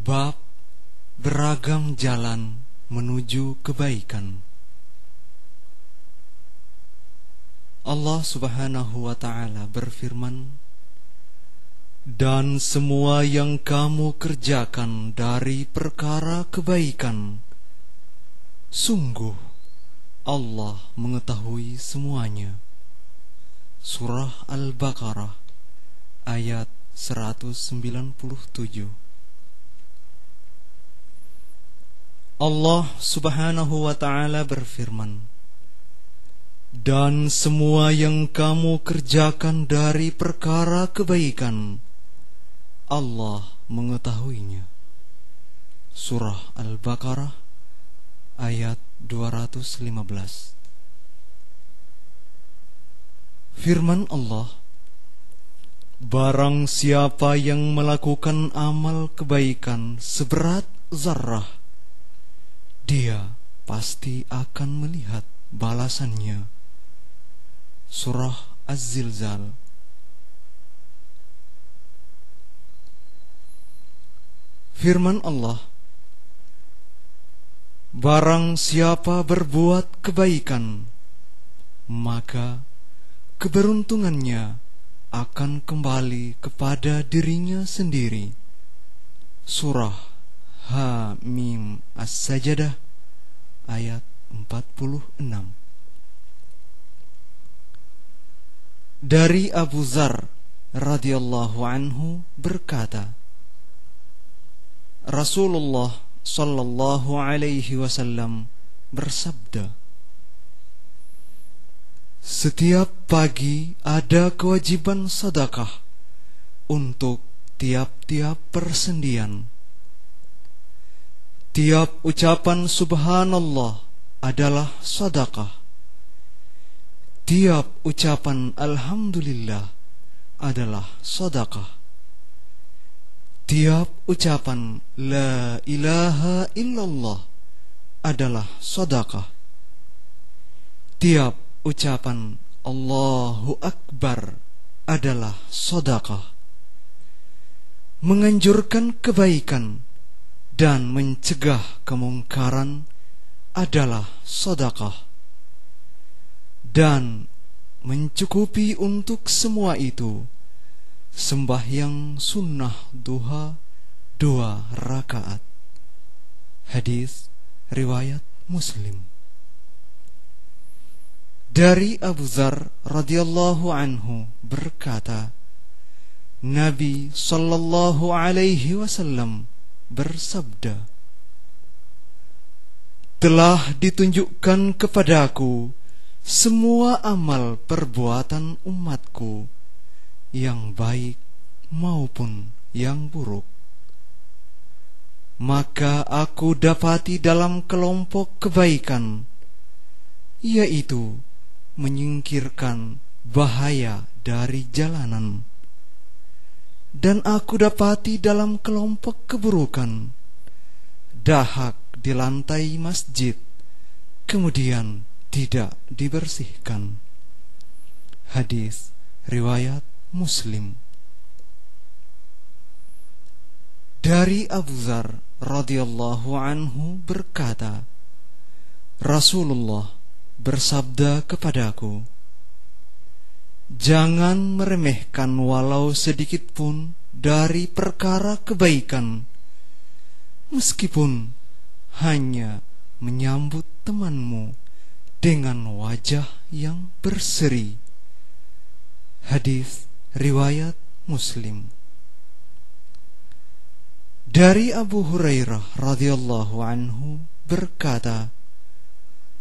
Bab beragam jalan menuju kebaikan. Allah Subhanahu wa ta'ala berfirman, dan semua yang kamu kerjakan dari perkara kebaikan, sungguh Allah mengetahui semuanya. Surah Al-Baqarah ayat 197. Allah Subhanahu wa ta'ala berfirman, dan semua yang kamu kerjakan dari perkara kebaikan, Allah mengetahuinya. Surah Al-Baqarah ayat 215. Firman Allah, barang siapa yang melakukan amal kebaikan seberat zarrah, dia pasti akan melihat balasannya. Surah Az-Zilzal. Firman Allah, barang siapa berbuat kebaikan, maka keberuntungannya akan kembali kepada dirinya sendiri. Surah Ha-Mim As-Sajdah ayat 46. Dari Abu Dzar radhiyallahu anhu berkata, Rasulullah sallallahu alaihi wasallam bersabda, setiap pagi ada kewajiban sedekah untuk tiap-tiap persendian. Tiap ucapan subhanallah adalah sedekah. Tiap ucapan alhamdulillah adalah sedekah. Tiap ucapan la ilaha illallah adalah sedekah. Tiap ucapan Allahu Akbar adalah sedekah. Menganjurkan kebaikan dan mencegah kemungkaran adalah sedekah. Dan mencukupi untuk semua itu sembahyang sunnah duha 2 rakaat. Hadis riwayat Muslim. Dari Abu Dzar radhiyallahu anhu berkata, Nabi sallallahu alaihi wasallam bersabda, telah ditunjukkan kepadaku semua amal perbuatan umatku, yang baik maupun yang buruk. Maka aku dapati dalam kelompok kebaikan, yaitu menyingkirkan bahaya dari jalanan. Dan aku dapati dalam kelompok keburukan, dahak di lantai masjid, kemudian tidak dibersihkan. Hadis riwayat Muslim. Dari Abu Dzar radhiyallahu anhu berkata, Rasulullah bersabda kepadaku, jangan meremehkan walau sedikit pun dari perkara kebaikan, meskipun hanya menyambut temanmu dengan wajah yang berseri. Hadis riwayat Muslim. Dari Abu Hurairah radhiyallahu anhu berkata,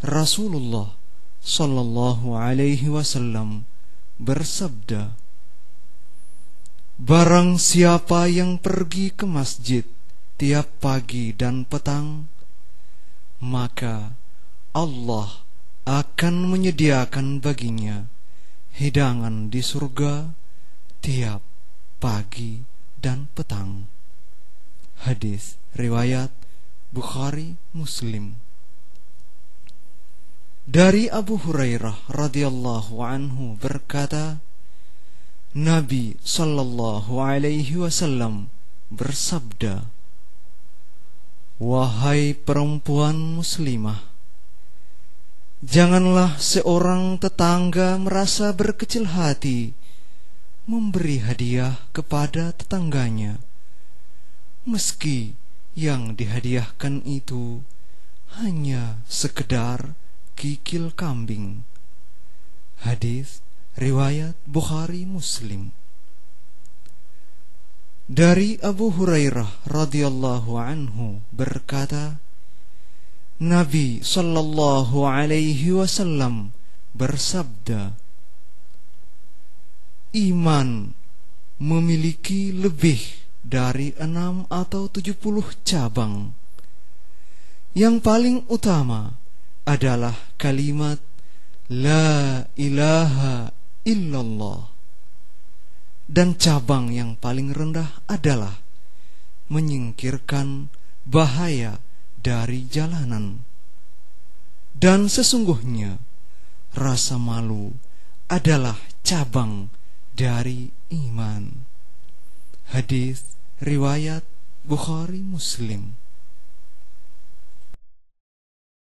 Rasulullah sallallahu alaihi wasallam bersabda, barang siapa yang pergi ke masjid tiap pagi dan petang, maka Allah akan menyediakan baginya hidangan di surga tiap pagi dan petang. Hadis riwayat Bukhari Muslim. Dari Abu Hurairah radhiyallahu anhu berkata, Nabi sallallahu alaihi wasallam bersabda, Wahai perempuan muslimah, janganlah seorang tetangga merasa berkecil hati memberi hadiah kepada tetangganya, meski yang dihadiahkan itu hanya sekedar kikil kambing. Hadis riwayat Bukhari Muslim. Dari Abu Hurairah radhiyallahu anhu berkata, Nabi sallallahu alaihi wasallam bersabda, iman memiliki lebih dari 6 atau 70 cabang. Yang paling utama adalah kalimat La ilaha illallah. Dan cabang yang paling rendah adalah menyingkirkan bahaya dari jalanan. Dan sesungguhnya rasa malu adalah cabang dari iman. Hadis riwayat Bukhari Muslim.